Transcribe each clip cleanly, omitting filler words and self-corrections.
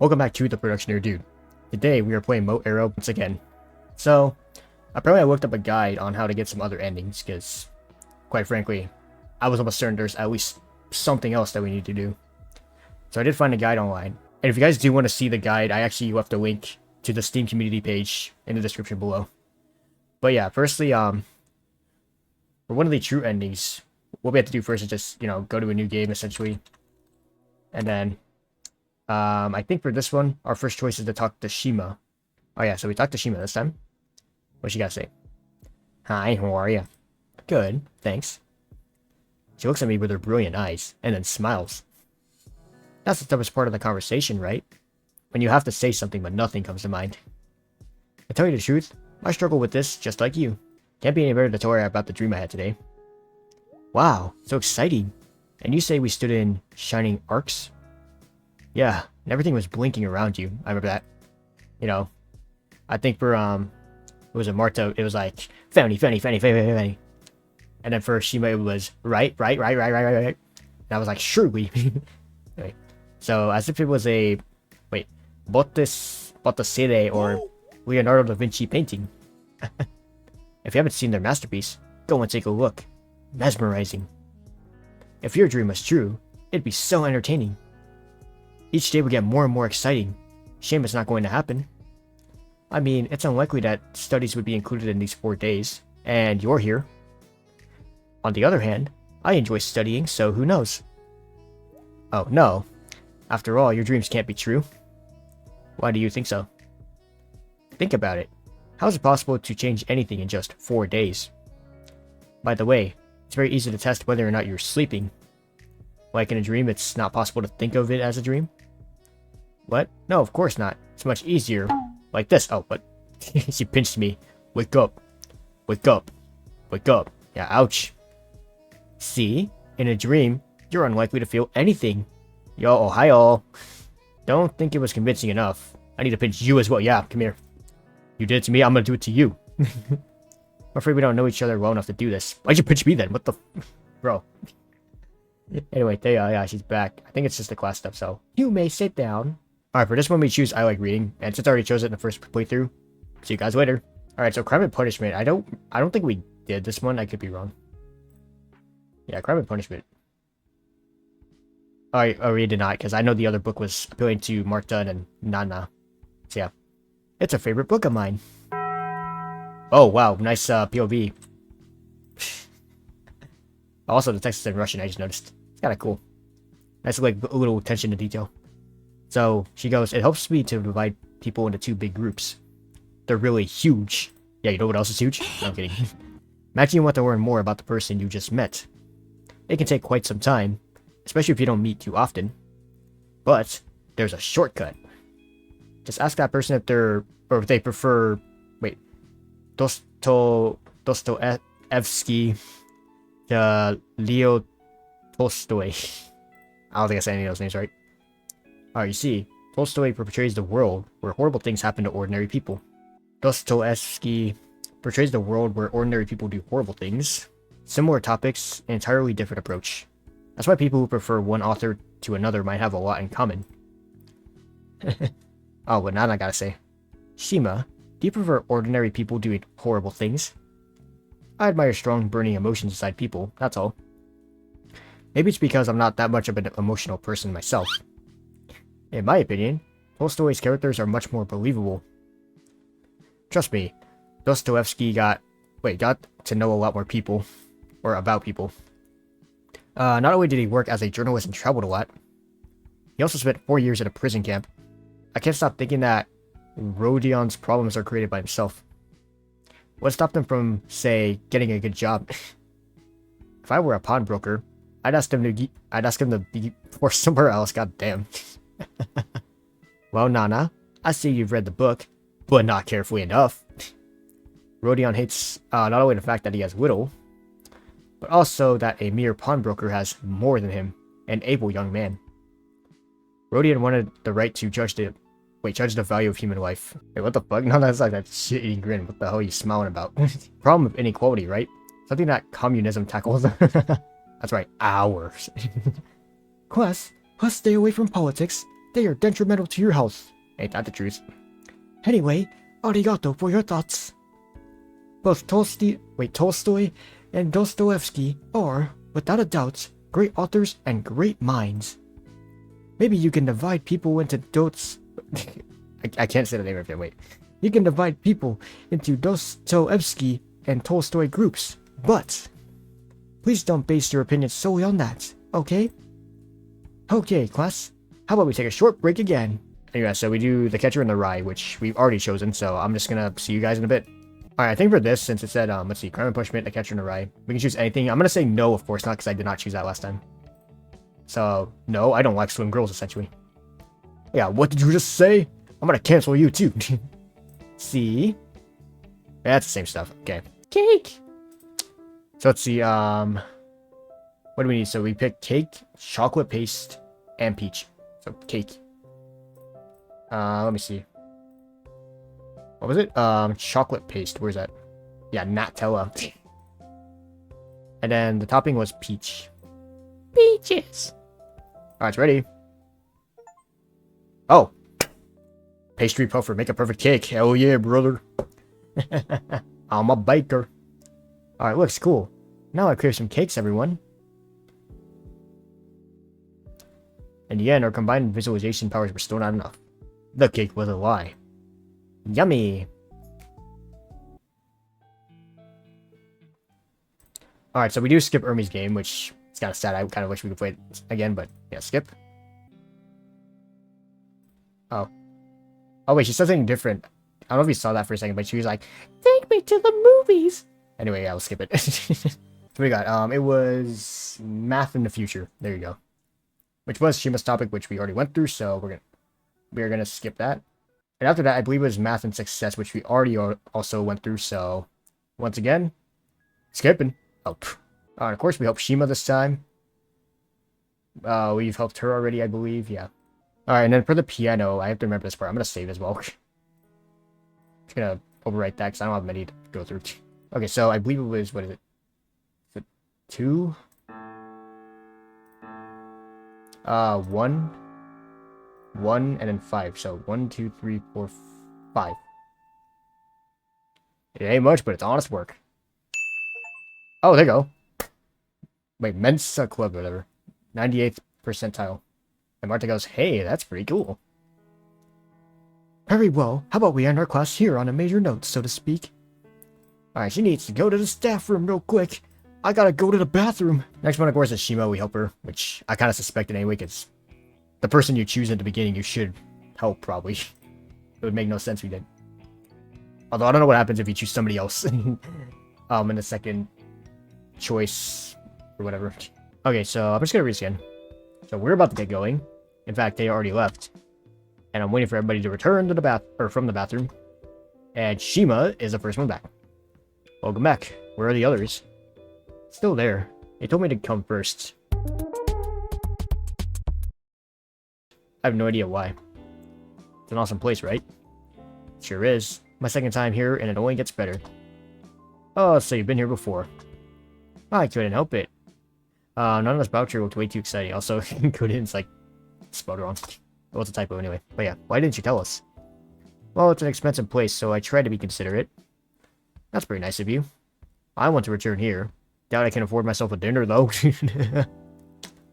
Welcome back to the Production Dude. Today we are playing Moat Arrow once again. So, apparently I looked up a guide on how to get some other endings, because, quite frankly, I was almost certain there's at least something else that we need to do. So I did find a guide online. And if you guys do want to see the guide, I actually left a link to the Steam community page in the description below. But yeah, firstly, for one of the true endings, what we have to do first is just, go to a new game, essentially. And then, I think for this one, our first choice is to talk to Sima. Oh yeah, so we talked to Sima this time. What she gotta say? Hi, how are you? Good, thanks. She looks at me with her brilliant eyes, and then smiles. That's the toughest part of the conversation, right? When you have to say something but nothing comes to mind. To tell you the truth, I struggle with this just like you. Can't be any better to tell her about the dream I had today. Wow, so exciting. And you say we stood in shining arcs? Yeah, and everything was blinking around you. I remember that. I think for, it was a Marta, it was like, Fanny. And then for Shima, it was right. And I was like, surely. Anyway, so as if it was a, Botticelli or Leonardo da Vinci painting. If you haven't seen their masterpiece, go and take a look. Mesmerizing. If your dream was true, it'd be so entertaining. Each day would get more and more exciting. Shame it's not going to happen. I mean, it's unlikely that studies would be included in these 4 days, and you're here. On the other hand, I enjoy studying, so who knows? Oh, no. After all, your dreams can't be true. Why do you think so? Think about it. How is it possible to change anything in just 4 days? By the way, it's very easy to test whether or not you're sleeping. Like in a dream, it's not possible to think of it as a dream? What? No, of course not. It's much easier. Like this. Oh, what? She pinched me. Wake up. Wake up. Wake up. Yeah, ouch. See? In a dream, you're unlikely to feel anything. Yo, oh, hi all. Don't think it was convincing enough. I need to pinch you as well. Yeah, come here. You did it to me, I'm gonna do it to you. I'm afraid we don't know each other well enough to do this. Why'd you pinch me then? What the bro? Anyway, Teya, yeah, she's back. I think it's just the class stuff, so you may sit down. Alright, for this one we choose I Like Reading, and since I already chose it in the first playthrough, see you guys later. Alright, so Crime and Punishment. I don't think we did this one. I could be wrong. Yeah, Crime and Punishment. Alright, we did not, because I know the other book was appealing to Marta and Nana. So yeah. It's a favorite book of mine. Oh, wow. Nice POV. Also, the text is in Russian, I just noticed. It's kind of cool. Nice, like, a little attention to detail. So, she goes, it helps me to divide people into 2 big groups. They're really huge. Yeah, you know what else is huge? No, I'm kidding. Imagine you want to learn more about the person you just met. It can take quite some time, especially if you don't meet too often. But, there's a shortcut. Just ask that person if they prefer, Dostoevsky to Leo Tolstoy. I don't think I said any of those names right. Alright, you see, Tolstoy portrays the world where horrible things happen to ordinary people. Dostoevsky portrays the world where ordinary people do horrible things. Similar topics, an entirely different approach. That's why people who prefer one author to another might have a lot in common. Oh, but now I gotta say, Shima, do you prefer ordinary people doing horrible things? I admire strong, burning emotions inside people, that's all. Maybe it's because I'm not that much of an emotional person myself. In my opinion, Tolstoy's characters are much more believable. Trust me, Dostoevsky got to know a lot more people, or about people. Not only did he work as a journalist and traveled a lot, he also spent 4 years in a prison camp. I can't stop thinking that Rodion's problems are created by himself. What stopped him from, say, getting a good job? If I were a pawnbroker, I'd ask him to be for somewhere else. God damn. Well, Nana, I see you've read the book, but not carefully enough. Rodion hates not only the fact that he has little, but also that a mere pawnbroker has more than him, an able young man. Rodion wanted the right to judge the value of human life. Wait, what the fuck? No, that's like that shit-eating grin. What the hell are you smiling about? Problem of inequality, right? Something that communism tackles. That's right, ours. Class, stay away from politics. They are detrimental to your health. Ain't that the truth? Anyway, arigato for your thoughts. Both Tolstoy and Dostoevsky are, without a doubt, great authors and great minds. Maybe you can divide people into I can't say the name of it, wait. You can divide people into Dostoevsky and Tolstoy groups, but please don't base your opinion solely on that, okay? Okay, class. How about we take a short break again? Anyway, so we do The Catcher in the Rye, which we've already chosen, so I'm just gonna see you guys in a bit. Alright, I think for this, since it said, let's see, Crime and Punishment, The Catcher in the Rye, we can choose anything. I'm gonna say no, of course not, because I did not choose that last time. So, no, I don't like swim girls, essentially. Yeah, what did you just say? I'm gonna cancel you, too. See? Yeah, that's the same stuff. Okay. Cake! So let's see, what do we need? So we picked cake, chocolate paste, and peach. So, cake. Let me see. What was it? Chocolate paste. Where's that? Yeah, Nutella. And then the topping was peach. Peaches! Alright, it's ready. Oh! Pastry puffer, make a perfect cake. Hell yeah, brother. I'm a baker. Alright, looks cool. Now I crave some cakes, everyone. In the end, our combined visualization powers were still not enough. The cake was a lie. Yummy! Alright, so we do skip Ermi's game, which is kind of sad. I kind of wish we could play it again, but yeah, skip. Oh. Oh wait, she said something different. I don't know if you saw that for a second, but she was like, "Take me to the movies!" Anyway, yeah, we'll skip it. So we got, it was math in the future. There you go. Which was Shima's topic, which we already went through, so we're gonna skip that. And after that, I believe it was math and success, which we already also went through, so once again, skipping. Oh, of course we helped Shima this time. We've helped her already, I believe, yeah. Alright, and then for the piano, I have to remember this part. I'm gonna save as well. Just gonna overwrite that, because I don't have many to go through. Okay, so I believe it was, what is it? Is it 2? 1, and then 5. So 1, 2, 3, 4, 5. It ain't much, but it's honest work. Oh, there you go. Wait, Mensa Club, whatever. 98th percentile. And Marta goes, "Hey, that's pretty cool." Very well. How about we end our class here on a major note, so to speak? Alright, she needs to go to the staff room real quick. I gotta go to the bathroom. Next one, of course, is Shima. We help her, which I kind of suspected anyway, because the person you choose at the beginning, you should help, probably. It would make no sense if you did. Although, I don't know what happens if you choose somebody else in the second choice, or whatever. Okay, so I'm just gonna read this again. So we're about to get going. In fact, they already left. And I'm waiting for everybody to return to the from the bathroom. And Shima is the first one back. Welcome back. Where are the others? Still there. They told me to come first. I have no idea why. It's an awesome place, right? Sure is. My second time here, and it only gets better. Oh, so you've been here before. I couldn't help it. None of this voucher looked way too exciting. Also, couldn't, like, spelled wrong. Well, it's a typo anyway. But yeah, why didn't you tell us? Well, it's an expensive place, so I tried to be considerate. That's pretty nice of you. I want to return here. Doubt I can afford myself a dinner, though.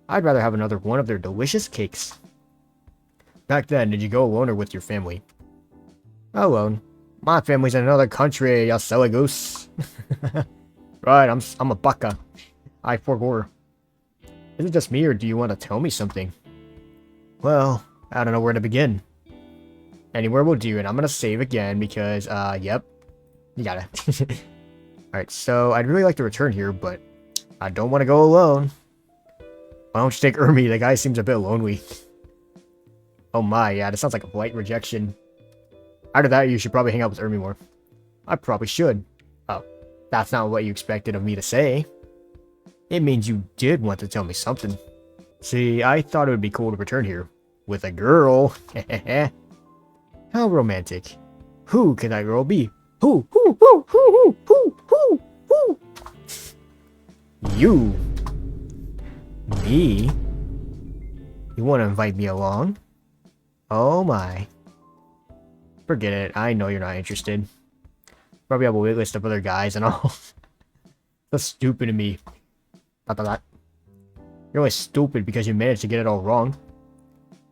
I'd rather have another one of their delicious cakes. Back then, did you go alone or with your family? Alone. My family's in another country, ya silly goose. Right, I'm a baka. I forgot. Is it just me, or do you want to tell me something? Well, I don't know where to begin. Anywhere will do, and I'm gonna save again because, yep. You got it. Alright, so I'd really like to return here, but I don't want to go alone. Why don't you take Ermi? The guy seems a bit lonely. Oh my, yeah, this sounds like a polite rejection. After that, you should probably hang out with Ermi more. I probably should. Oh, that's not what you expected of me to say. It means you did want to tell me something. See, I thought it would be cool to return here. With a girl. How romantic. Who can that girl be? Who? You. Me? You want to invite me along? Oh my. Forget it. I know you're not interested. Probably have a wait list of other guys and all. That's stupid to me. You're only stupid because you managed to get it all wrong.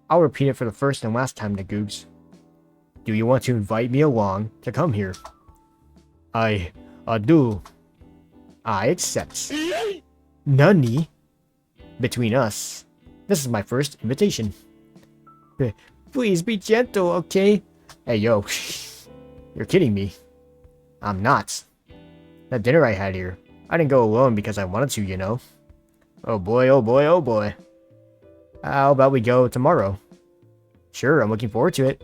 I'll repeat it for the first and last time, Nagoogs. Do you want to invite me along to come here? I do. I accept. Nani? Between us, this is my first invitation. Please be gentle, okay? Hey, yo. You're kidding me. I'm not. That dinner I had here, I didn't go alone because I wanted to, you know. Oh boy, oh boy, oh boy. How about we go tomorrow? Sure, I'm looking forward to it.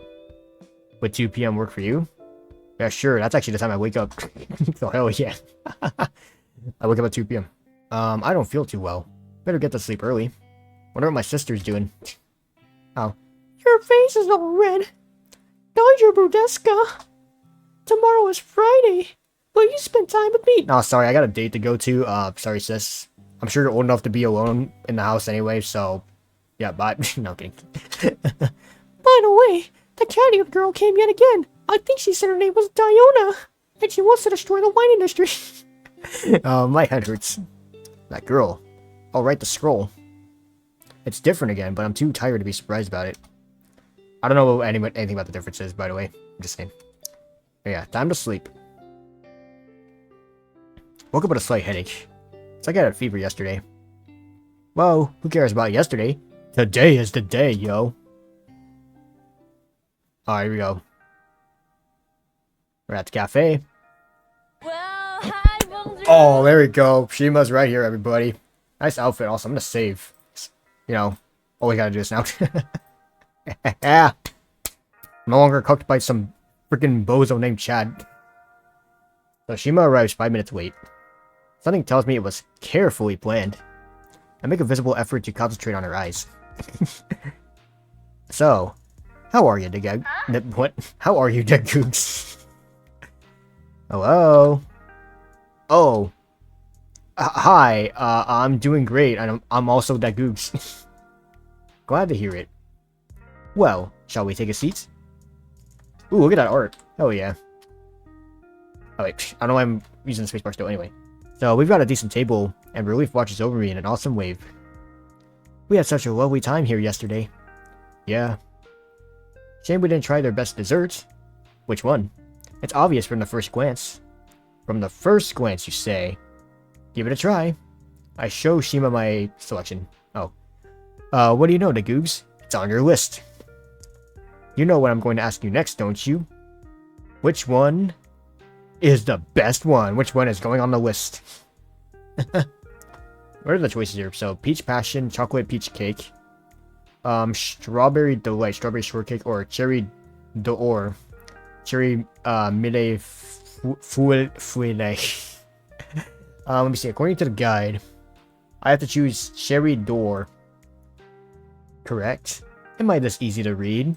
Would 2 p.m. work for you? Yeah, sure, that's actually the time I wake up. So hell yeah. I wake up at 2 p.m. I don't feel too well. Better get to sleep early. Wonder what my sister's doing. Oh. Your face is all red. Dodger Brudeska. Tomorrow is Friday. Will you spend time with me? No, sorry, I got a date to go to. Sorry, sis. I'm sure you're old enough to be alone in the house anyway, so... Yeah, bye. No, kidding. By the way, the caddy girl came yet again. I think she said her name was Diona. And she wants to destroy the wine industry. My head hurts. That girl. I'll write the scroll. It's different again, but I'm too tired to be surprised about it. I don't know anything about the differences, by the way. I'm just saying. But yeah, time to sleep. Woke up with a slight headache. It's like I had a fever yesterday. Whoa, who cares about yesterday? Today is the day, yo. Alright, here we go. We're at the cafe. Well, hi, bonjour. Oh, there we go. Shima's right here, everybody. Nice outfit. Also, I'm gonna save. You know, all we gotta do is now. Yeah. No longer cooked by some freaking bozo named Chad. So Shima arrives 5 minutes late. Something tells me it was carefully planned. I make a visible effort to concentrate on her eyes. So, how are you, Digag? What? How are you, Digoogs? Hello? Oh. Hi, I'm doing great, and I'm also Digoogs. Glad to hear it. Well, shall we take a seat? Ooh, look at that art. Hell yeah. Oh wait, I don't know why I'm using the spacebar still anyway. So, we've got a decent table, and relief watches over me in an awesome wave. We had such a lovely time here yesterday. Yeah. Shame we didn't try their best dessert. Which one? It's obvious from the first glance. From the first glance, you say. Give it a try. I show Shima my selection. Oh. What do you know, Nagoogs? It's on your list. You know what I'm going to ask you next, don't you? Which one is the best one? Which one is going on the list? What are the choices here? So, peach passion, chocolate peach cake, strawberry delight, strawberry shortcake, or cherry d'or, cherry mille fouille. Let me see. According to the guide, I have to choose cherry d'or. Correct? Am I this easy to read?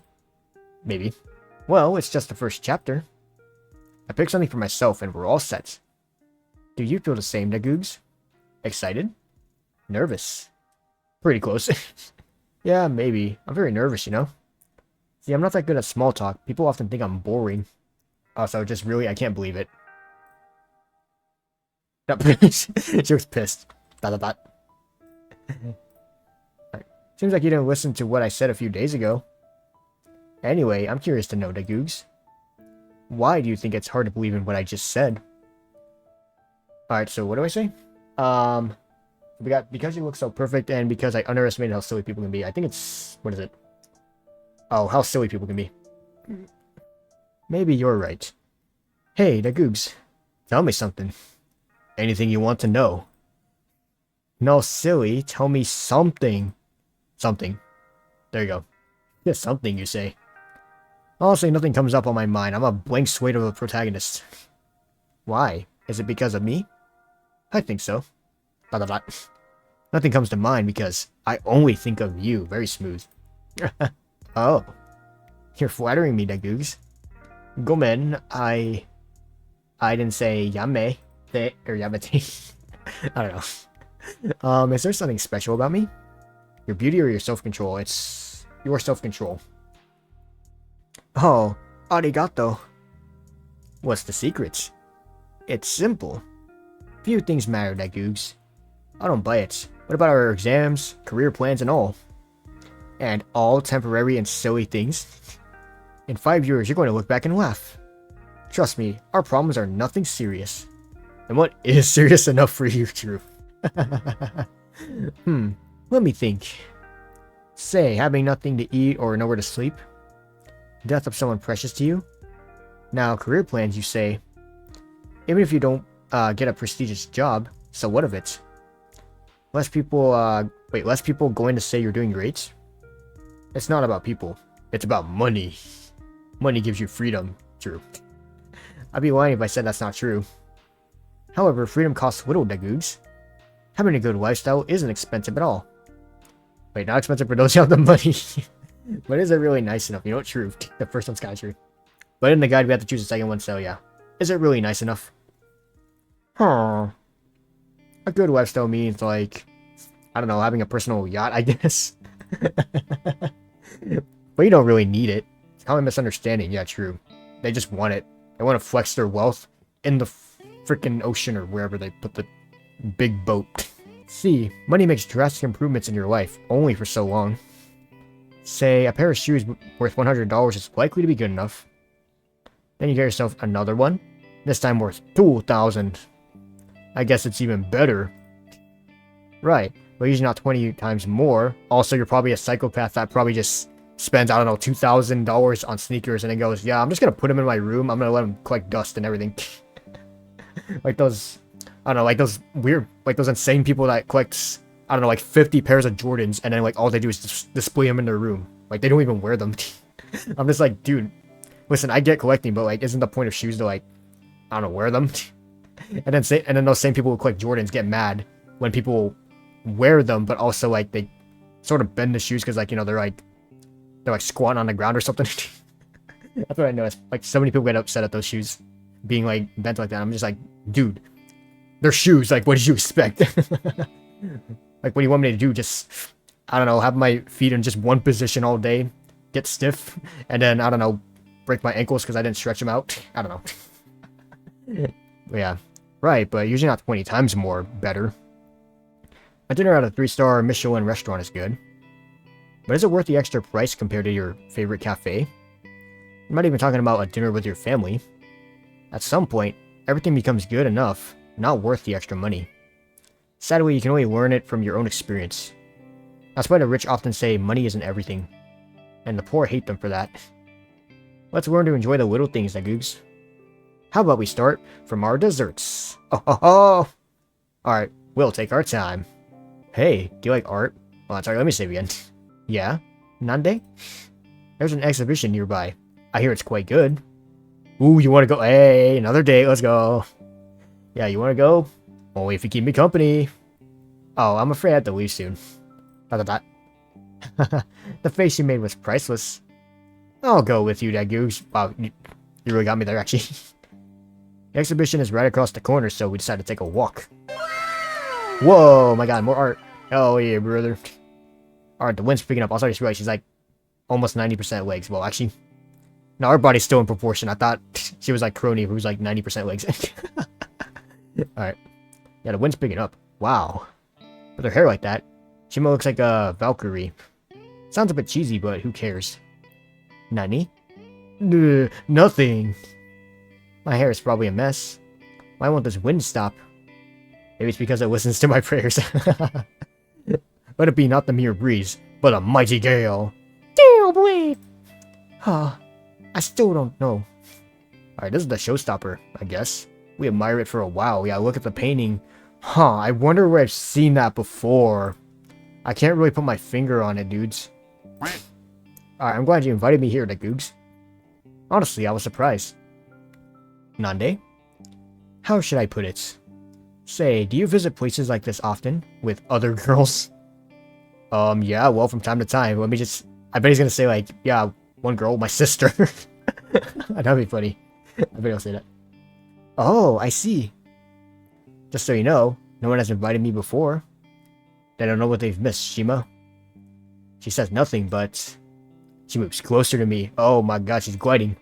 Maybe. Well, it's just the first chapter. I picked something for myself and we're all set. Do you feel the same, Nagoogs? Excited? Nervous? Pretty close. Yeah, maybe. I'm very nervous, you know? See, I'm not that good at small talk. People often think I'm boring. Also, just really, I can't believe it. She was pissed. ... Seems like you didn't listen to what I said a few days ago. Anyway, I'm curious to know, Nagoogs. Why do you think it's hard to believe in what I just said? Alright, so what do I say? We got because you look so perfect and because I underestimated how silly people can be. I think it's... What is it? Oh, how silly people can be. Maybe you're right. Hey, Nagoogs. Tell me something. Anything you want to know. No, silly. Tell me something. Something. There you go. Just something, you say. Honestly, nothing comes up on my mind. I'm a blank slate of a protagonist. Why? Is it because of me? I think so. ... Nothing comes to mind because I only think of you. Very smooth. Oh. You're flattering me, Nagoogs. Gomen, I didn't say yame. Or yamete. I don't know. Is there something special about me? Your beauty or your self-control? It's your self-control. Oh, arigato. What's the secret? It's simple. Few things matter, that Googs. I don't buy it. What about our exams, career plans, and all? And all temporary and silly things? In 5 years, you're going to look back and laugh. Trust me, our problems are nothing serious. And what is serious enough for you, Drew? Let me think. Say, having nothing to eat or nowhere to sleep. Death of someone precious to you. Now, career plans, you say. Even if you don't get a prestigious job, so what of it? Less people going to say you're doing great? It's not about people. It's about money. Money gives you freedom, Drew. I'd be lying if I said that's not true. However, freedom costs little, Dagoogs. Having a good lifestyle isn't expensive at all. Wait, not expensive for those who have the money. But is it really nice enough? You know, true. The first one's kind of true. But in the guide, we have to choose the second one, so yeah. Is it really nice enough? Huh. A good lifestyle means, like, I don't know, having a personal yacht, I guess. But you don't really need it. It's kind of a misunderstanding. Yeah, true. They just want it. They want to flex their wealth in the freaking ocean or wherever they put the big boat. See, money makes drastic improvements in your life, only for so long. Say, a pair of shoes worth $100 is likely to be good enough. Then you get yourself another one, this time worth $2,000. I guess it's even better. Right, but usually not 20 times more. Also, you're probably a psychopath that probably just spends, I don't know, $2,000 on sneakers and then goes, yeah, I'm just gonna put them in my room. I'm gonna let them collect dust and everything. Like those, I don't know, like those weird, like those insane people that collect, I don't know, like 50 pairs of Jordans and then like all they do is just display them in their room. Like they don't even wear them. I'm just like, dude, listen, I get collecting, but like, isn't the point of shoes to like, I don't know, wear them? And then those same people who collect Jordans get mad when people wear them, but also like they sort of bend the shoes because like, you know, they're like squatting on the ground or something. That's what I noticed. Like so many people get upset at those shoes being like bent like that. I'm just like, dude, they're shoes. Like, what did you expect? Like, what do you want me to do? Just, I don't know, have my feet in just one position all day, get stiff, and then, I don't know, break my ankles because I didn't stretch them out. I don't know. Yeah, right, but usually not 20 times more better. A dinner at a 3-star Michelin restaurant is good. But is it worth the extra price compared to your favorite cafe? I'm not even talking about a dinner with your family. At some point, everything becomes good enough, not worth the extra money. Sadly, you can only learn it from your own experience. That's why the rich often say money isn't everything. And the poor hate them for that. Let's learn to enjoy the little things, Nagoogs. How about we start from our desserts? Oh ho ho! Alright, we'll take our time. Hey, do you like art? Well, sorry, let me save again. Yeah? Nande? There's an exhibition nearby. I hear it's quite good. Ooh, you wanna go? Hey, another date, let's go. Yeah, you wanna go? Only if you keep me company. Oh, I'm afraid I have to leave soon. The face you made was priceless. I'll go with you, Dagoogs. Wow, you really got me there, actually. The exhibition is right across the corner, so we decided to take a walk. Whoa, my god, more art. Oh yeah, brother. Alright, the wind's picking up. Also, I just realized she's like almost 90% legs. Well, actually, no, her body's still in proportion. I thought she was like Kronini, who's like 90% legs. Alright. Yeah, the wind's picking up. Wow. With her hair like that, Sima looks like a Valkyrie. Sounds a bit cheesy, but who cares? Nani? Nothing. My hair is probably a mess. Why won't this wind stop? Maybe it's because it listens to my prayers. Let it be not the mere breeze, but a mighty gale. Damn, boy! Huh. I still don't know. Alright, this is the showstopper, I guess. We admire it for a while. Yeah, look at the painting. Huh, I wonder where I've seen that before. I can't really put my finger on it, dudes. Alright, I'm glad you invited me here, the Googs. Honestly, I was surprised. Nande? How should I put it? Say, do you visit places like this often? With other girls? Yeah, well, from time to time. Let me just... I bet he's gonna say, like, yeah, one girl, my sister. That'd be funny. I bet he'll say that. Oh, I see. Just so you know, no one has invited me before. They don't know what they've missed, Shima. She says nothing, but... She moves closer to me. Oh my god, she's gliding.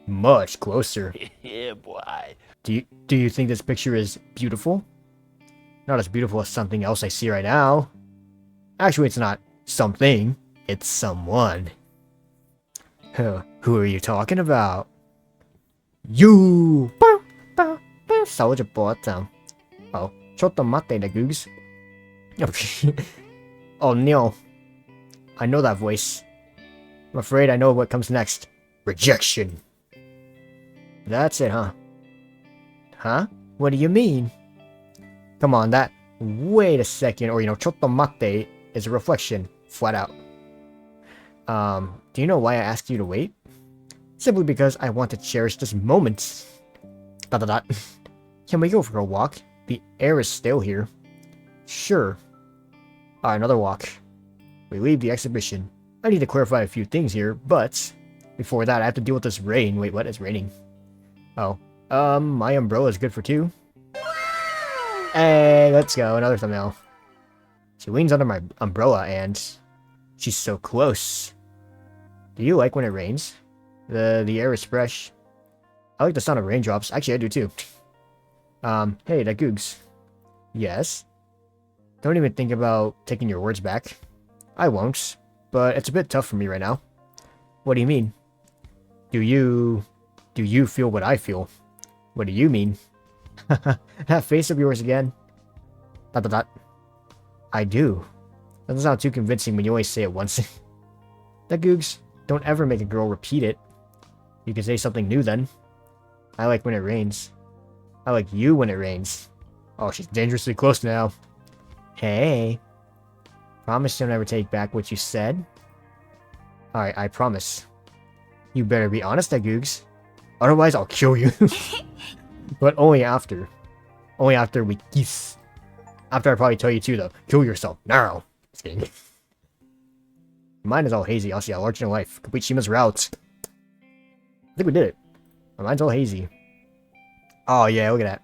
Much closer. Yeah, boy. Do you think this picture is beautiful? Not as beautiful as something else I see right now. Actually, it's not something. It's someone. Who are you talking about? You! 手就搏就。Oh, ちょっと待って, the googs. Oh no. I know that voice. I'm afraid I know what comes next. Rejection. That's it, huh? Huh? What do you mean? Come on, that wait a second, orちょっと待って is a reflection, flat out. Do you know why I asked you to wait? Simply because I want to cherish this moment. ... Can we go for a walk? The air is still here. Sure. Alright, another walk. We leave the exhibition. I need to clarify a few things here, but before that I have to deal with this rain. Wait, what? It's raining. Oh. My umbrella is good for 2. Hey, let's go. Another thumbnail. She leans under my umbrella and she's so close. Do you like when it rains? The air is fresh. I like the sound of raindrops. Actually, I do too. Hey, that Googs. Yes? Don't even think about taking your words back. I won't, but it's a bit tough for me right now. What do you mean? Do you feel what I feel? What do you mean? That face of yours again. ... I do. That doesn't sound too convincing when you only say it once. That Googs, don't ever make a girl repeat it. You can say something new then. I like when it rains. I like you when it rains. Oh, she's dangerously close now. Hey. Promise you'll never take back what you said? Alright, I promise. You better be honest, that Googs. Otherwise, I'll kill you. But only after. Only after we kiss. After I probably tell you to, though. Kill yourself. Now. Just kidding. Mine is all hazy. I'll see a larger than life. Complete Shima's route. I think we did it. My mind's all hazy. Oh yeah, look at that.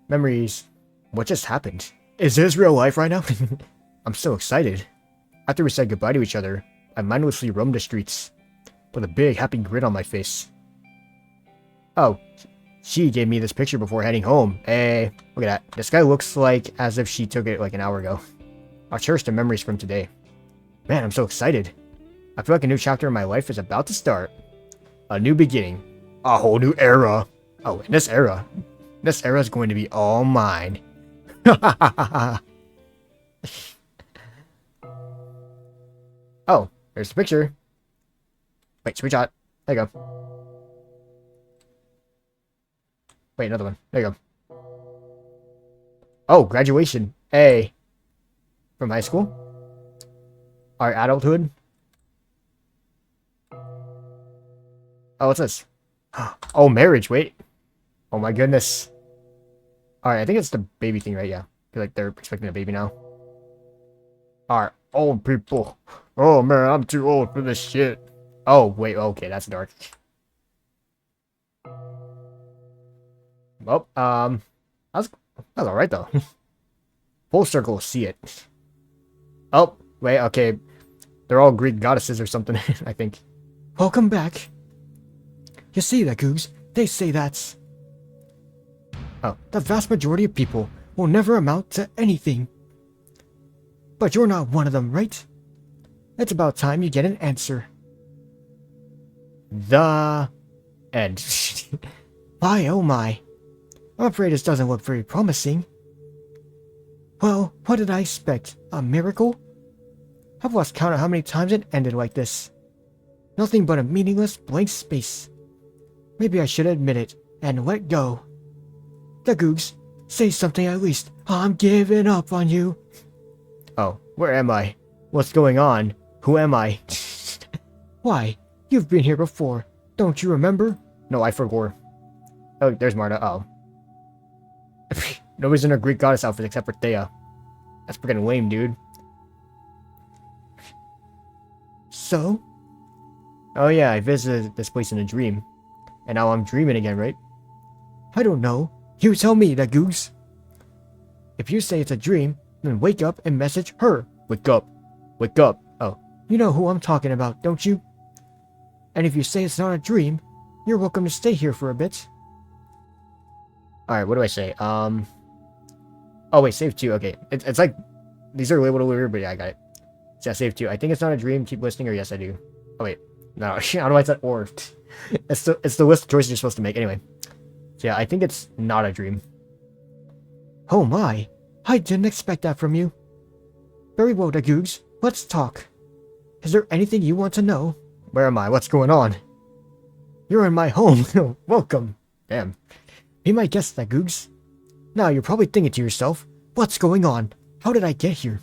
Memories. What just happened? Is this real life right now? I'm so excited. After we said goodbye to each other, I mindlessly roamed the streets with a big happy grin on my face. Oh, she gave me this picture before heading home. Hey, look at that. This guy looks like as if she took it like an hour ago. I'll cherish the memories from today. Man, I'm so excited. I feel like a new chapter in my life is about to start. A new beginning. A whole new era. Oh, and this era is going to be all mine. Oh, there's the picture. Wait, screenshot. There you go. Wait, another one. There you go. Oh, graduation. Hey. From high school? Our adulthood? Oh, what's this? Oh, marriage. Wait. Oh my goodness. Alright, I think it's the baby thing, right? Yeah. I feel like they're expecting a baby now. Alright, old people. Oh man, I'm too old for this shit. Oh, wait. Okay, that's dark. Well, that's alright though. Full circle, see it. Oh, wait, okay. They're all Greek goddesses or something, I think. Welcome back. You see that, Googs? They say that's... Oh, the vast majority of people will never amount to anything. But you're not one of them, right? It's about time you get an answer. The end. My oh my. I'm afraid this doesn't look very promising. Well, what did I expect? A miracle? I've lost count of how many times it ended like this. Nothing but a meaningless blank space. Maybe I should admit it and let go. The Googs, say something at least. I'm giving up on you. Oh, where am I? What's going on? Who am I? Why? You've been here before. Don't you remember? No, I forgot. Oh, there's Marta. Oh. Nobody's in a Greek goddess outfit except for Teya. That's freaking lame, dude. So? Oh yeah, I visited this place in a dream. And now I'm dreaming again, right? I don't know. You tell me, that Goose. If you say it's a dream, then wake up and message her. Wake up. Wake up. Oh. You know who I'm talking about, don't you? And if you say it's not a dream, you're welcome to stay here for a bit. Alright, what do I say? Oh wait, save 2, okay. It's like, these are labeled a little weird, but yeah, I got it. So yeah, save 2. I think it's not a dream, keep listening, or yes I do. Oh wait, no, I don't know why I said or. It's the list of choices you're supposed to make, anyway. So yeah, I think it's not a dream. Oh my, I didn't expect that from you. Very well, Dagoogs, let's talk. Is there anything you want to know? Where am I? What's going on? You're in my home. Welcome. Damn. Be my guest, Dagoogs. Now you're probably thinking to yourself, what's going on? How did I get here?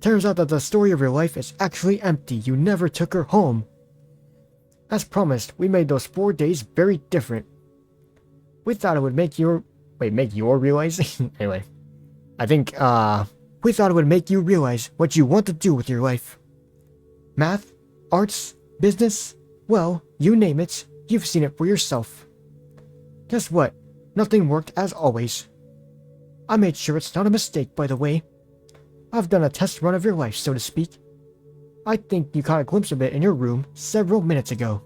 Turns out that the story of your life is actually empty. You never took her home. As promised, we made those 4 days very different. We thought it would make your realize? Anyway. I think, we thought it would make you realize what you want to do with your life. Math, arts, business, well, you name it, you've seen it for yourself. Guess what? Nothing worked as always. I made sure it's not a mistake, by the way. I've done a test run of your life, so to speak. I think you caught a glimpse of it in your room several minutes ago.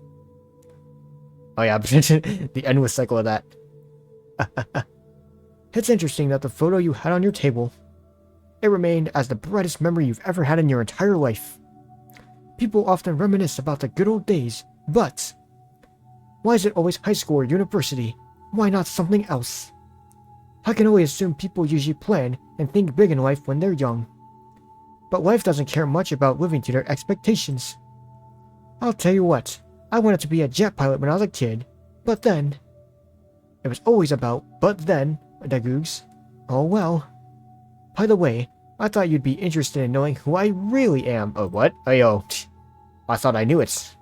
Oh yeah, the endless cycle of that. It's interesting that the photo you had on your table, it remained as the brightest memory you've ever had in your entire life. People often reminisce about the good old days, but why is it always high school or university? Why not something else? I can only assume people usually plan and think big in life when they're young. But life doesn't care much about living to their expectations. I'll tell you what, I wanted to be a jet pilot when I was a kid, but then... It was always about, but then, Dagoogs. Oh well. By the way, I thought you'd be interested in knowing who I really am. Oh, what? Ayo. I thought I knew it.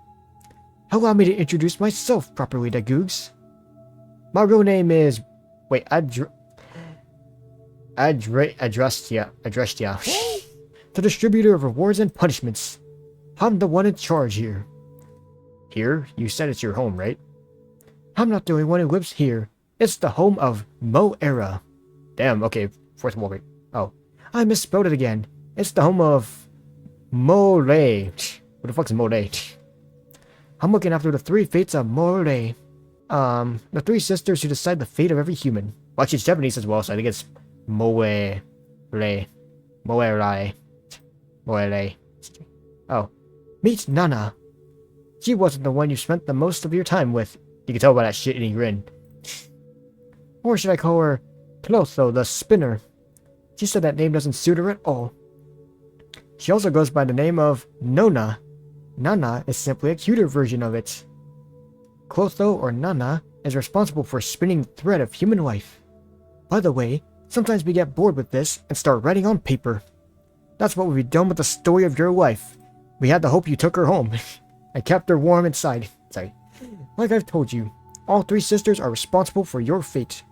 Allow me to introduce myself properly, Dagoogs. My real name is... Wait, Doorsia. The distributor of rewards and punishments. I'm the one in charge here. Here? You said it's your home, right? I'm not the only one who lives here. It's the home of Mo-Era. Damn, okay, fourth wall break. Oh, I misspelled it again. It's the home of Mole. What the fuck's Mole? I'm looking after the 3 fates of Mole. The 3 sisters who decide the fate of every human. Well, she's Japanese as well, so I think it's Moe. Oh, meet Nana. She wasn't the one you spent the most of your time with. You can tell by that shit-eating grin. Or should I call her Clotho the Spinner? She said that name doesn't suit her at all. She also goes by the name of Nona. Nana is simply a cuter version of it. Clotho or Nana is responsible for spinning the thread of human life. By the way, sometimes we get bored with this and start writing on paper. That's what we've done with the story of your life. We had the hope you took her home. I kept her warm inside. Sorry. Like I've told you, all 3 sisters are responsible for your fate.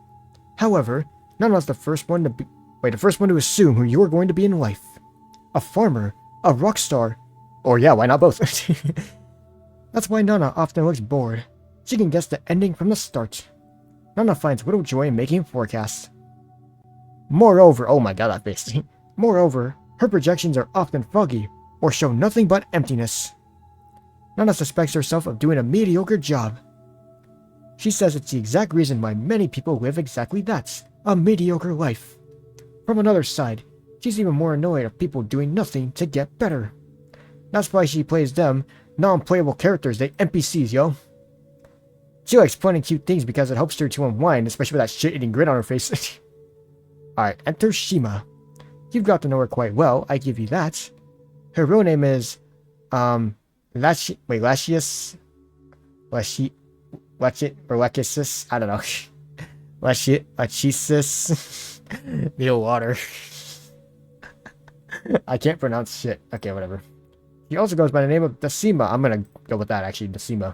However, Nana's the first one to assume who you are going to be in life. A farmer, a rock star, or yeah, why not both? That's why Nana often looks bored. She can guess the ending from the start. Nana finds little joy in making forecasts. Moreover, oh my god, that face. Moreover, her projections are often foggy, or show nothing but emptiness. Nana suspects herself of doing a mediocre job. She says it's the exact reason why many people live exactly that, a mediocre life. From another side, she's even more annoyed of people doing nothing to get better. That's why she plays them non-playable characters, they NPCs, yo. She likes fun and cute things because it helps her to unwind, especially with that shit-eating grin on her face. Alright, enter Sima. You've got to know her quite well, I give you that. Her real name is, Lachius, I don't know. Lachesis. Neil Water. I can't pronounce shit. Okay, whatever. He also goes by the name of Sima. I'm gonna go with that, actually, Sima.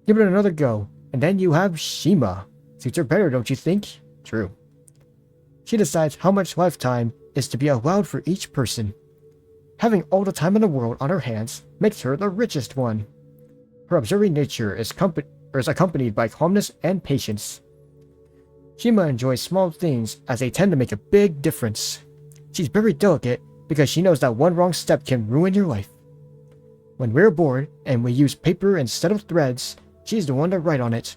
Give it another go, and then you have Shima. Suits her better, don't you think? True. She decides how much lifetime is to be allowed for each person. Having all the time in the world on her hands makes her the richest one. Her observing nature is accompanied by calmness and patience. Shima enjoys small things as they tend to make a big difference. She's very delicate because she knows that one wrong step can ruin your life. When we're bored and we use paper instead of threads, she's the one to write on it.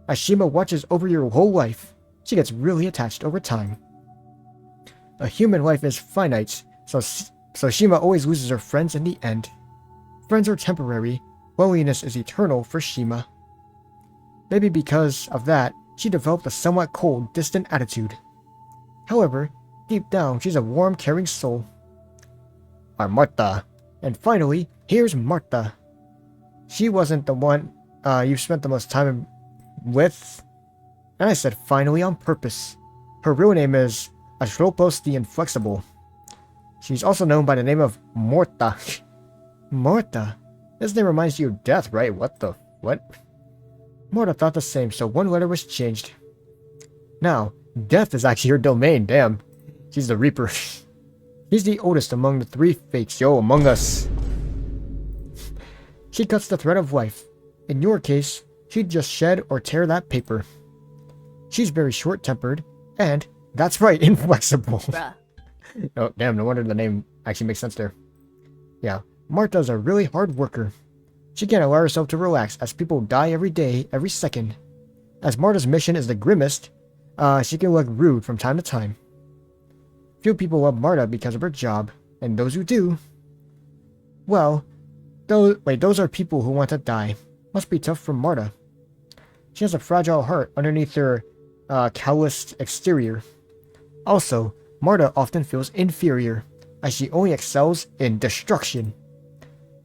As Sima watches over your whole life, she gets really attached over time. A human life is finite, so Sima always loses her friends in the end. Friends are temporary, loneliness is eternal for Sima. Maybe because of that, she developed a somewhat cold, distant attitude. However, deep down, she's a warm, caring soul. Our Martha. And finally, here's Martha. She wasn't the one you spent the most time with. And I said finally on purpose. Her real name is Atropos the Inflexible. She's also known by the name of Morta. Morta? This name reminds you of death, right? What? Morta thought the same, so one letter was changed. Now, death is actually her domain, damn. She's the Reaper. He's the oldest among the 3 fates, yo, among us. She cuts the thread of life. In your case, she'd just shed or tear that paper. She's very short-tempered, and, that's right, inflexible. Bruh. Oh, damn, no wonder the name actually makes sense there. Yeah, Martha's a really hard worker. She can't allow herself to relax as people die every day, every second. As Martha's mission is the grimmest, she can look rude from time to time. Few people love Martha because of her job, and those who do, well, those are people who want to die. Must be tough for Martha. She has a fragile heart underneath her calloused exterior. Also, Martha often feels inferior, as she only excels in destruction.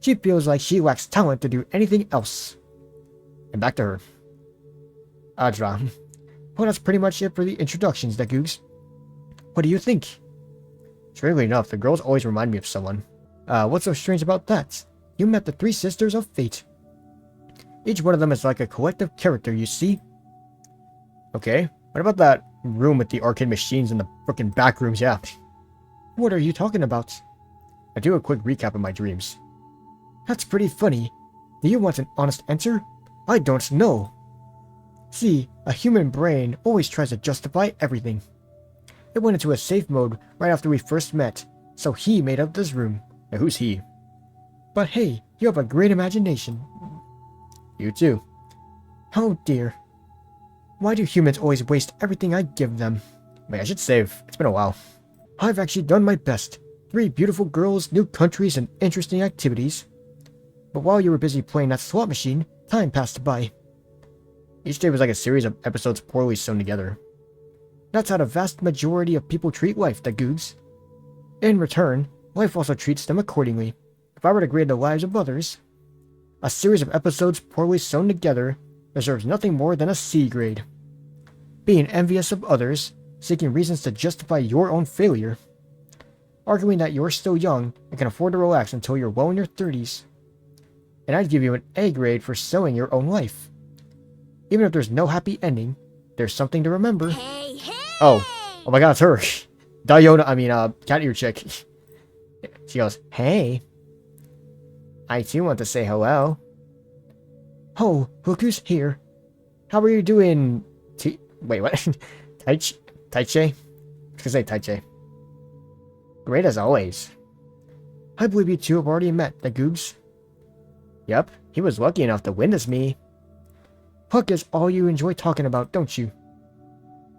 She feels like she lacks talent to do anything else. And back to her. Adra. Well, that's pretty much it for the introductions, the Googs. What do you think? Strangely enough, the girls always remind me of someone. What's so strange about that? You met the 3 sisters of fate. Each one of them is like a collective character, you see? Okay, what about that room with the arcade machines and the frickin' back rooms? Yeah. What are you talking about? I do a quick recap of my dreams. That's pretty funny. Do you want an honest answer? I don't know. See, a human brain always tries to justify everything. It went into a safe mode right after we first met, so he made up this room. Now who's he? But hey, you have a great imagination. You too. Oh dear. Why do humans always waste everything I give them? Wait, I should save. It's been a while. I've actually done my best. 3 beautiful girls, new countries, and interesting activities. But while you were busy playing that slot machine, time passed by. Each day was like a series of episodes poorly sewn together. That's how the vast majority of people treat life, the Googs. In return, life also treats them accordingly. If I were to grade the lives of others, a series of episodes poorly sewn together deserves nothing more than a C grade. Being envious of others, seeking reasons to justify your own failure, arguing that you're still young and can afford to relax until you're well in your 30s. And I'd give you an A grade for sewing your own life. Even if there's no happy ending, there's something to remember. Hey, hey! Oh my god, it's her. Cat ear chick. She goes, hey. I too want to say hello. Oh, look who's here. How are you doing? Wait, what? Taiche? I was gonna say Taiche. Great as always. I believe you two have already met, the Googs. Yep, he was lucky enough to witness me. Luck is all you enjoy talking about, don't you?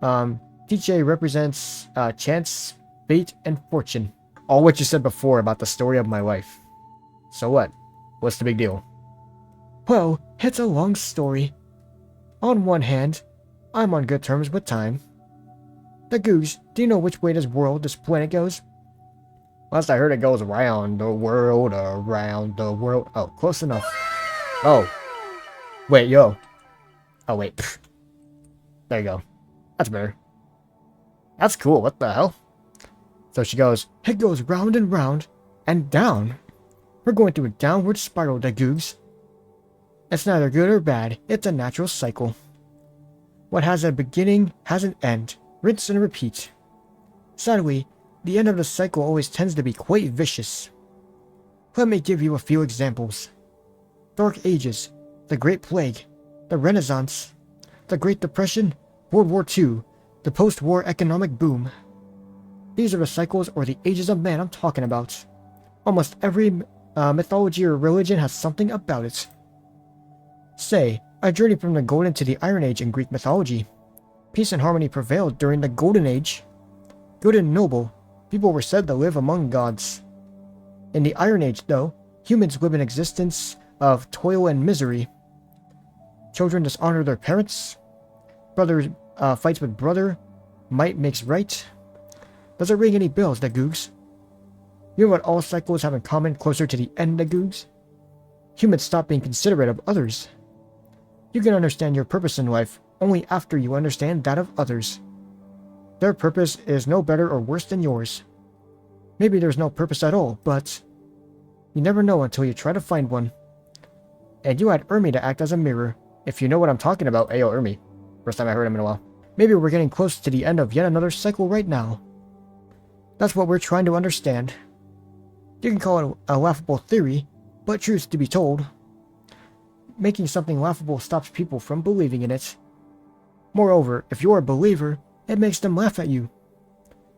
TJ represents chance, fate, and fortune. All what you said before about the story of my life. So what? What's the big deal? Well, it's a long story. On one hand, I'm on good terms with time. The Googs, do you know which way this planet goes? Last I heard it goes around the world. Oh, close enough. Oh. Wait, yo. Oh, wait. Pfft. There you go. That's better. That's cool, what the hell? So she goes, it goes round and round, and down. We're going through a downward spiral, the Googs. It's neither good or bad, it's a natural cycle. What has a beginning has an end. Rinse and repeat. Sadly, the end of the cycle always tends to be quite vicious. Let me give you a few examples. Dark Ages, the Great Plague, the Renaissance, the Great Depression, World War II, the post-war economic boom. These are the cycles or the ages of man I'm talking about. Almost every mythology or religion has something about it. Say, a journey from the Golden to the Iron Age in Greek mythology. Peace and harmony prevailed during the Golden Age. Good and noble, people were said to live among gods. In the Iron Age, though, humans live an existence of toil and misery. Children dishonor their parents. Brother fights with brother. Might makes right. Does it ring any bells, the Googs? You know what all cycles have in common closer to the end, the Googs? Humans stop being considerate of others. You can understand your purpose in life only after you understand that of others. Their purpose is no better or worse than yours. Maybe there's no purpose at all, but you never know until you try to find one. And you had Ermi to act as a mirror, if you know what I'm talking about. Ayo, Ermi. First time I heard him in a while. Maybe we're getting close to the end of yet another cycle right now. That's what we're trying to understand. You can call it a laughable theory, but truth to be told, making something laughable stops people from believing in it. Moreover, if you're a believer, it makes them laugh at you.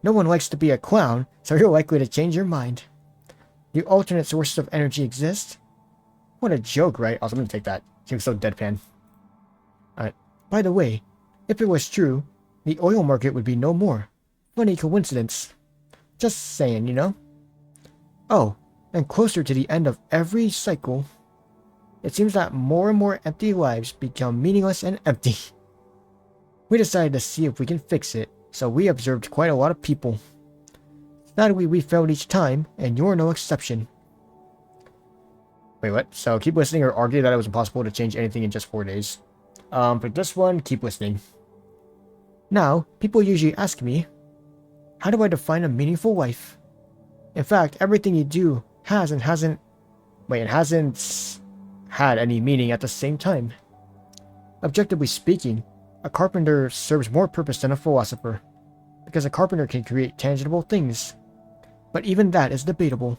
No one likes to be a clown, so you're likely to change your mind. Do alternate sources of energy exist? What a joke, right? Also, I'm gonna take that. Seems so deadpan. Alright. By the way, if it was true, the oil market would be no more. Funny coincidence. Just saying, you know? Oh, and closer to the end of every cycle, it seems that more and more empty lives become meaningless and empty. We decided to see if we can fix it, so we observed quite a lot of people. Sadly, we failed each time, and you're no exception. Wait, what? So keep listening or argue that it was impossible to change anything in just 4 days. For this one, keep listening. Now, people usually ask me, how do I define a meaningful life? In fact, everything you do hasn't had any meaning at the same time. Objectively speaking, a carpenter serves more purpose than a philosopher, because a carpenter can create tangible things. But even that is debatable.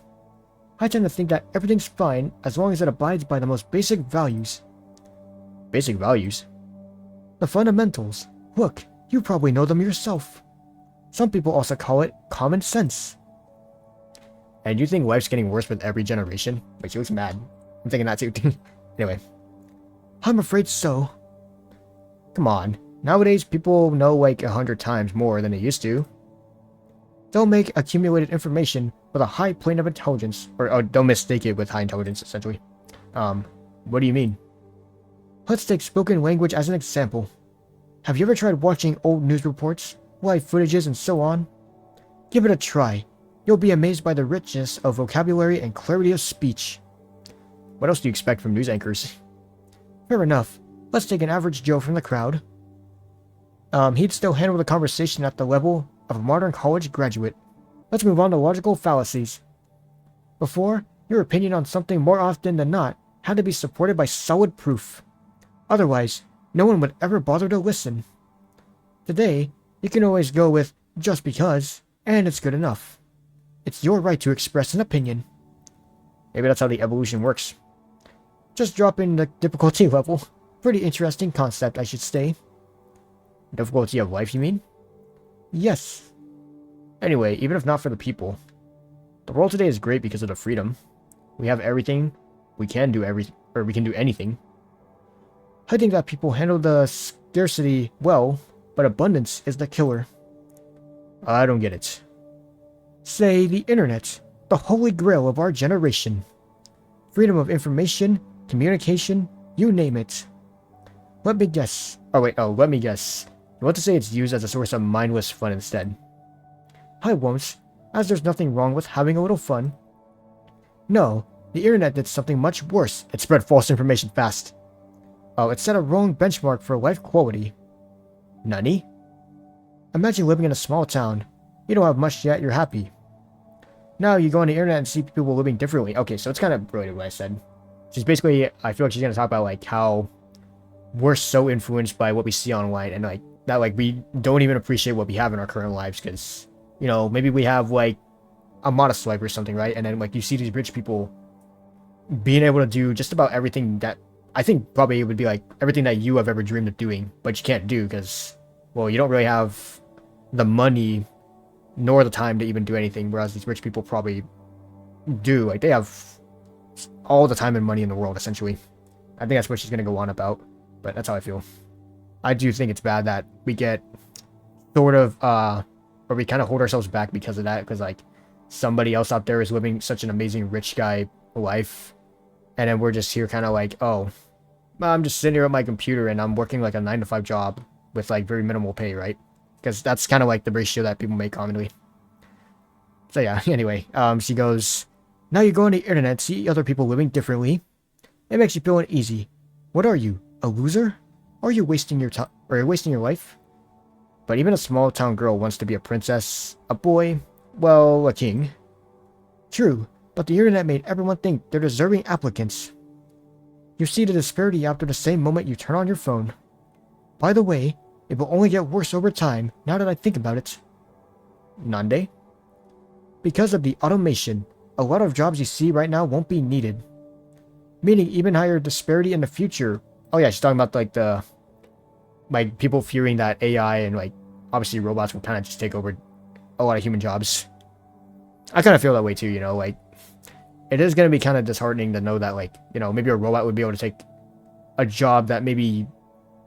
I tend to think that everything's fine as long as it abides by the most basic values. Basic values? The fundamentals. Look, you probably know them yourself. Some people also call it common sense. And you think life's getting worse with every generation? Wait, she looks mad. I'm thinking that too. Anyway. I'm afraid so. Come on. Nowadays, people know like 100 times more than they used to. Don't make accumulated information with a high plane of intelligence. Or don't mistake it with high intelligence, essentially. What do you mean? Let's take spoken language as an example. Have you ever tried watching old news reports, live footages, and so on? Give it a try. You'll be amazed by the richness of vocabulary and clarity of speech. What else do you expect from news anchors? Fair enough. Let's take an average Joe from the crowd. He'd still handle the conversation at the level of a modern college graduate. Let's move on to logical fallacies. Before, your opinion on something more often than not had to be supported by solid proof. Otherwise, no one would ever bother to listen. Today, you can always go with just because, and it's good enough. It's your right to express an opinion. Maybe that's how the evolution works. Just drop in the difficulty level. Pretty interesting concept, I should say. Difficulty of life, you mean? Yes. Anyway, even if not for the people, the world today is great because of the freedom. We have everything. We can do anything. I think that people handle the scarcity well, but abundance is the killer. I don't get it. Say the internet, the holy grail of our generation. Freedom of information, communication, you name it. Let me guess. Let me guess. You want to say it's used as a source of mindless fun instead. I won't, as there's nothing wrong with having a little fun. No, the internet did something much worse. It spread false information fast. It set a wrong benchmark for life quality. Nani? Imagine living in a small town. You don't have much yet, you're happy. Now you go on the internet and see people living differently. Okay, so it's kind of related to what I said. She's basically, I feel like she's going to talk about like how we're so influenced by what we see online, and like that like we don't even appreciate what we have in our current lives because, you know, maybe we have like a modest life or something, right? And then like you see these rich people being able to do just about everything that I think probably it would be like everything that you have ever dreamed of doing, but you can't do because, well, you don't really have the money nor the time to even do anything, whereas these rich people probably do. Like they have all the time and money in the world, essentially. I think that's what she's going to go on about, but that's how I feel. I do think it's bad that we get sort of, or we kind of hold ourselves back because of that, because, like, somebody else out there is living such an amazing rich guy life, and then we're just here kind of like, oh, I'm just sitting here at my computer and I'm working like a 9-to-5 job with like very minimal pay, right? Because that's kind of like the ratio that people make commonly. So yeah, anyway, she goes, now you go on the internet, see other people living differently. It makes you feel uneasy. What are you, a loser? Or are you wasting your time, or wasting your life? But even a small town girl wants to be a princess, a boy, well, a king. True, but the internet made everyone think they're deserving applicants. You see the disparity after the same moment you turn on your phone. By the way, it will only get worse over time, now that I think about it. Nande? Because of the automation, a lot of jobs you see right now won't be needed. Meaning even higher disparity in the future. Oh yeah, she's talking about like the... like people fearing that AI and like obviously robots will kind of just take over a lot of human jobs. I kind of feel that way too, you know, like it is going to be kind of disheartening to know that, like, you know, maybe a robot would be able to take a job that maybe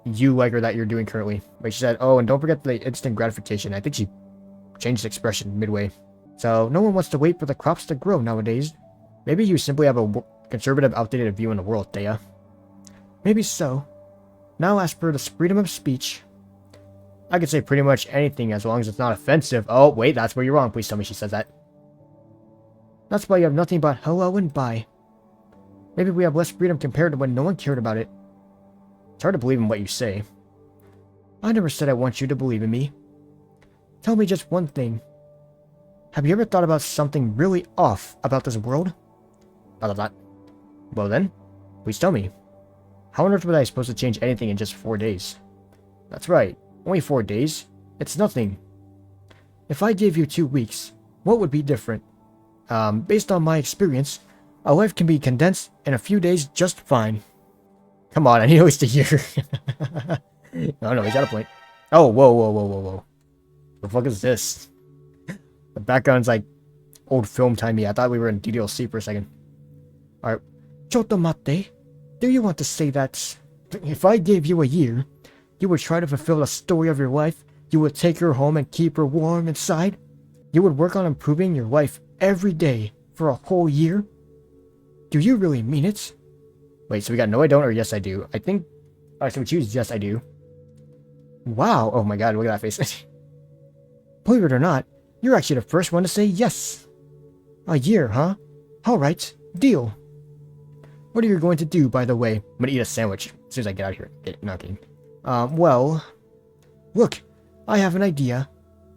you like or that you're doing currently. Like she said, oh, and don't forget the instant gratification. I think she changed the expression midway. So no one wants to wait for the crops to grow nowadays. Maybe you simply have a conservative, outdated view in the world, Teya. Maybe so. Now as for the freedom of speech, I could say pretty much anything as long as it's not offensive. Oh, wait, that's where you're wrong. Please tell me she says that. That's why you have nothing but hello and bye. Maybe we have less freedom compared to when no one cared about it. It's hard to believe in what you say. I never said I want you to believe in me. Tell me just one thing. Have you ever thought about something really off about this world? Well then, please tell me. How on earth was I supposed to change anything in just 4 days? That's right, only 4 days. It's nothing. If I gave you 2 weeks, what would be different? Based on my experience, a life can be condensed in a few days just fine. Come on, I need at least a year. No, he's got a point. Oh, whoa. The fuck is this? The background's like old film timey. I thought we were in DDLC for a second. Alright. Chotomate. Do you want to say that if I gave you a year, you would try to fulfill the story of your life? You would take her home and keep her warm inside? You would work on improving your life every day for a whole year? Do you really mean it? Wait, so we got no I don't or yes I do. I think... Alright, so we choose yes I do. Wow, oh my god, look at that face. Believe it or not, you're actually the first one to say yes. A year, huh? Alright, deal. What are you going to do, by the way? I'm gonna eat a sandwich as soon as I get out of here. Not kidding. Well... Look, I have an idea.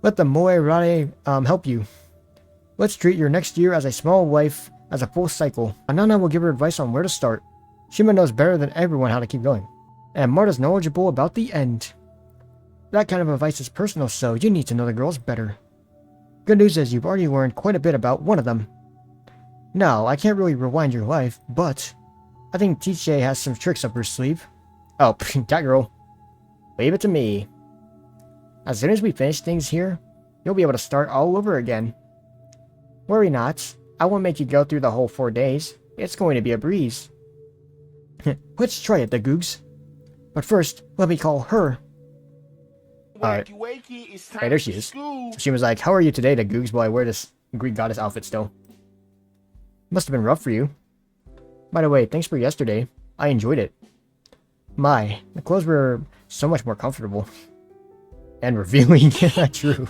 Let the Moe Rare, help you. Let's treat your next year as a small life, as a full cycle. Anana will give her advice on where to start. Shima knows better than everyone how to keep going. And Marta's knowledgeable about the end. That kind of advice is personal, so you need to know the girls better. Good news is you've already learned quite a bit about one of them. Now, I can't really rewind your life, but... I think Teya has some tricks up her sleeve. Oh, that girl. Leave it to me. As soon as we finish things here, you'll be able to start all over again. Worry not. I won't make you go through the whole 4 days. It's going to be a breeze. Let's try it, the Googs. But first, let me call her. Alright. Hey, there she is. She was like, how are you today, the Googs, while I wear this Greek goddess outfit still? Must have been rough for you. By the way, thanks for yesterday. I enjoyed it. My, the clothes were so much more comfortable. And revealing. True.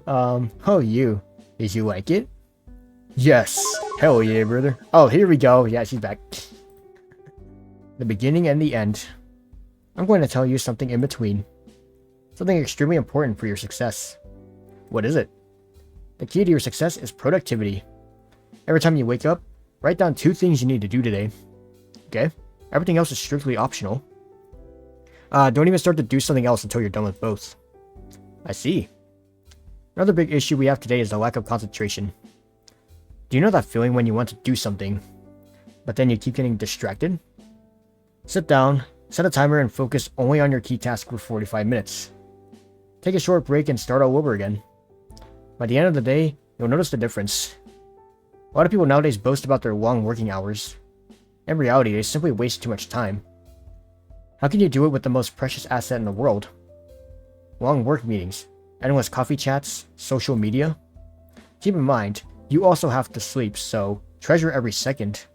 Oh, you. Did you like it? Yes. Hell yeah, brother. Oh, here we go. Yeah, she's back. The beginning and the end. I'm going to tell you something in between. Something extremely important for your success. What is it? The key to your success is productivity. Every time you wake up, write down 2 things you need to do today. Okay? Everything else is strictly optional. Don't even start to do something else until you're done with both. I see. Another big issue we have today is the lack of concentration. Do you know that feeling when you want to do something, but then you keep getting distracted? Sit down, set a timer, and focus only on your key task for 45 minutes. Take a short break and start all over again. By the end of the day, you'll notice the difference. A lot of people nowadays boast about their long working hours. In reality, they simply waste too much time. How can you do it with the most precious asset in the world? Long work meetings, endless coffee chats, social media. Keep in mind, you also have to sleep, so treasure every second.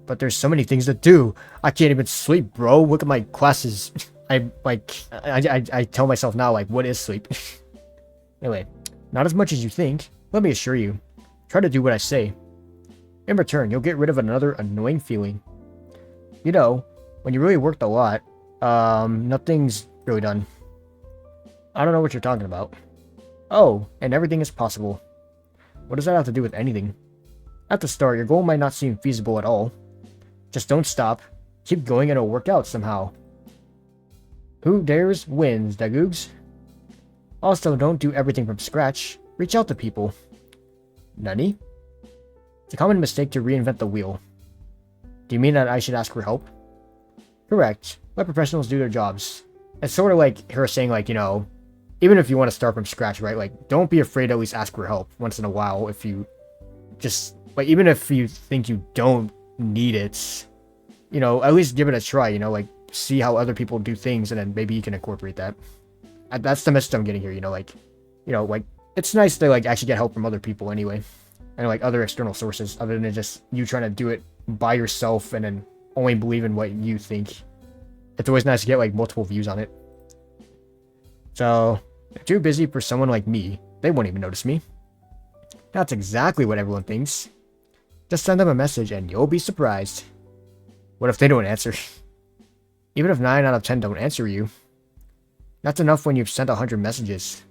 But there's so many things to do. I can't even sleep, bro. Look at my classes. I tell myself now, like, what is sleep? Anyway, not as much as you think. Let me assure you. Try to do what I say. In return, you'll get rid of another annoying feeling. You know, when you really worked a lot, nothing's really done. I don't know what you're talking about. Oh, and everything is possible. What does that have to do with anything? At the start, your goal might not seem feasible at all. Just don't stop. Keep going and it'll work out somehow. Who dares wins, Dagoogs. Also, don't do everything from scratch. Reach out to people. Nani? It's a common mistake to reinvent the wheel. Do you mean that I should ask for help? Correct. Let professionals do their jobs. It's sort of like her saying, like, you know, even if you want to start from scratch, right? Like, don't be afraid to at least ask for help once in a while if you just, like, even if you think you don't need it, you know, at least give it a try, you know, like, see how other people do things and then maybe you can incorporate that. That's the message I'm getting here, you know, like, it's nice to, like, actually get help from other people anyway. And, like, other external sources other than just you trying to do it by yourself and then only believe in what you think. It's always nice to get, like, multiple views on it. So, if too busy for someone like me, they won't even notice me. That's exactly what everyone thinks. Just send them a message and you'll be surprised. What if they don't answer? Even if 9 out of 10 don't answer you, that's enough when you've sent 100 messages.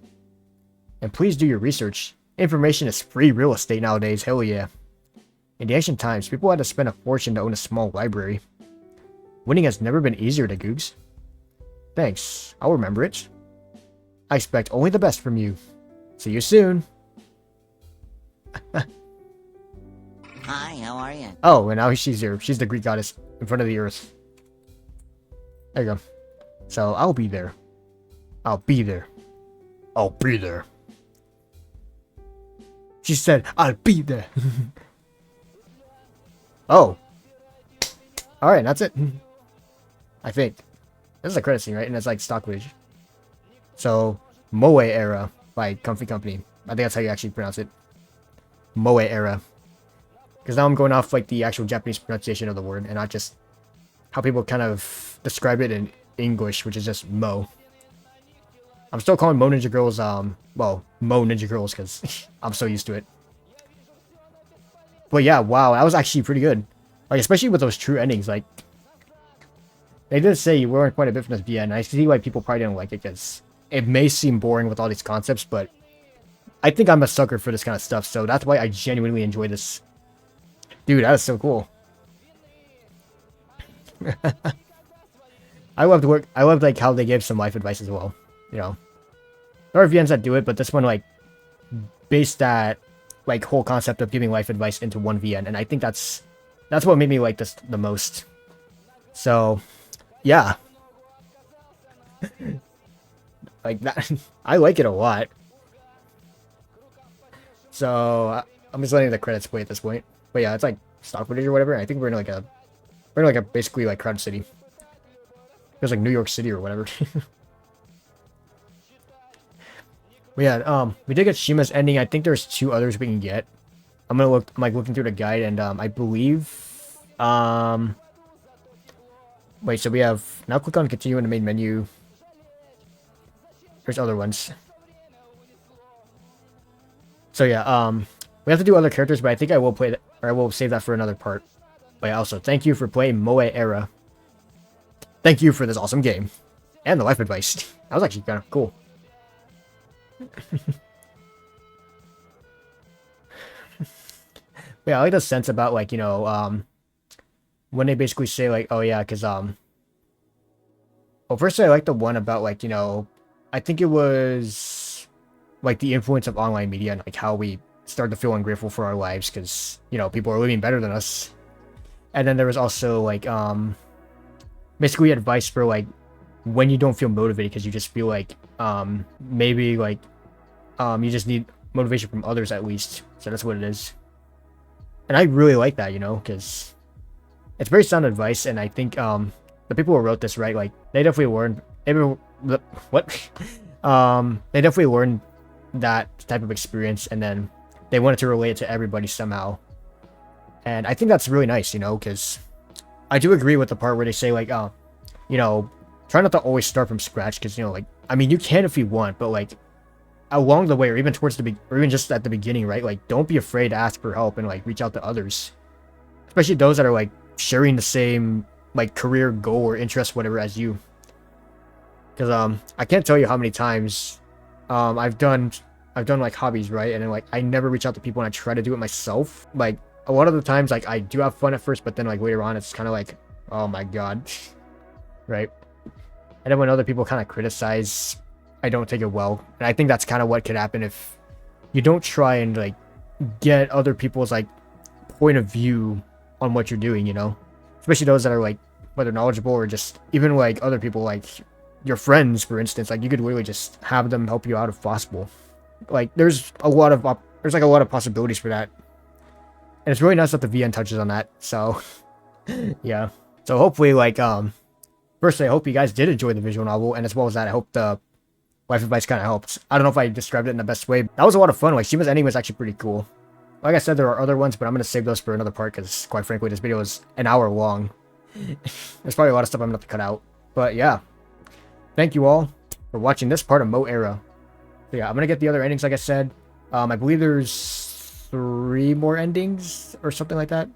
And please do your research. Information is free real estate nowadays, hell yeah. In the ancient times, people had to spend a fortune to own a small library. Winning has never been easier to Googs. Thanks, I'll remember it. I expect only the best from you. See you soon. Hi, how are you? Oh, and now she's here. She's the Greek goddess in front of the earth. There you go. So, I'll be there. I'll be there. I'll be there. She said, I'll be there. Oh. Alright, that's it. I think. This is a credit scene, right? And it's like stock footage. So, Moe Era by Comfy Company. I think that's how you actually pronounce it. Moe Era. Because now I'm going off like the actual Japanese pronunciation of the word and not just how people kind of describe it in English, which is just Mo. I'm still calling Mo Ninja Girls, well, Mo Ninja Girls because I'm so used to it. But yeah, wow, that was actually pretty good. Like, especially with those true endings, like, they did say you learned quite a bit from this VN, and I see why people probably didn't like it, because it may seem boring with all these concepts, but I think I'm a sucker for this kind of stuff, so that's why I genuinely enjoy this. Dude, that is so cool. I loved like how they gave some life advice as well. You know, there are VNs that do it, but this one like based that like whole concept of giving life advice into one VN, and I think that's what made me like this the most. So, yeah, like that, I like it a lot. So I'm just letting the credits play at this point. But yeah, it's like stock footage or whatever. I think we're in like a basically like crowd city. Feels like New York City or whatever. But yeah, we did get Shima's ending. I think there's 2 others we can get. I'm like looking through the guide, and I believe wait, so we have now click on continue in the main menu. There's other ones. So yeah, we have to do other characters, but I think I will play that, or I will save that for another part. But yeah, also, thank you for playing Moe Era. Thank you for this awesome game. And the life advice. That was actually kind of cool. Yeah, I like the sense about, like, you know, when they basically say, like, oh yeah, because, well, first I like the one about, like, you know, I think it was, like, the influence of online media and, like, how we start to feel ungrateful for our lives because, you know, people are living better than us. And then there was also, like, basically advice for, like, when you don't feel motivated because you just feel like, maybe, like, you just need motivation from others at least. So that's what it is. And I really like that, you know, because it's very sound advice, and I think the people who wrote this, right, like they definitely learned what they definitely learned that type of experience, and then they wanted to relate it to everybody somehow. And I think that's really nice, you know, because I do agree with the part where they say like, you know, try not to always start from scratch, because, you know, like, I mean, you can if you want, but like along the way, or even towards or even just at the beginning, right, like don't be afraid to ask for help and like reach out to others, especially those that are like sharing the same like career goal or interest, whatever, as you. Because I can't tell you how many times I've done like hobbies, right, and then like I never reach out to people and I try to do it myself. Like a lot of the times, like I do have fun at first, but then like later on it's kind of like, oh my god. Right. And then when other people kind of criticize, I don't take it well, and I think that's kind of what could happen if you don't try and like get other people's like point of view on what you're doing, you know, especially those that are like whether knowledgeable or just even like other people, like your friends, for instance. Like you could literally just have them help you out if possible. Like there's a lot of possibilities for that, and it's really nice that the VN touches on that. So yeah, so hopefully, like firstly, I hope you guys did enjoy the visual novel, and as well as that, I hope the life advice kind of helped. I don't know if I described it in the best way. That was a lot of fun. Like Sima's ending was actually pretty cool. Like I said, there are other ones, but I'm gonna save those for another part, because quite frankly, this video is an hour long. There's probably a lot of stuff I'm gonna have to cut out. But yeah, thank you all for watching this part of Mo Era. So yeah, I'm gonna get the other endings, like I said. I believe there's 3 more endings or something like that.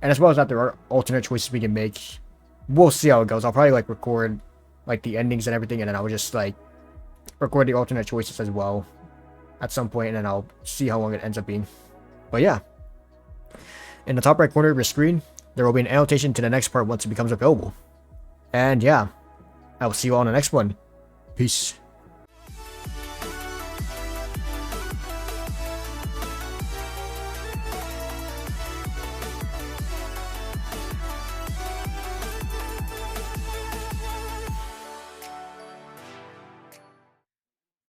And as well as that, there are alternate choices we can make. We'll see how it goes. I'll probably like record like the endings and everything, and then I'll just like record the alternate choices as well at some point, and then I'll see how long it ends up being. But yeah, in the top right corner of your screen, there will be an annotation to the next part once it becomes available. And yeah, I will see you all in the next one. Peace.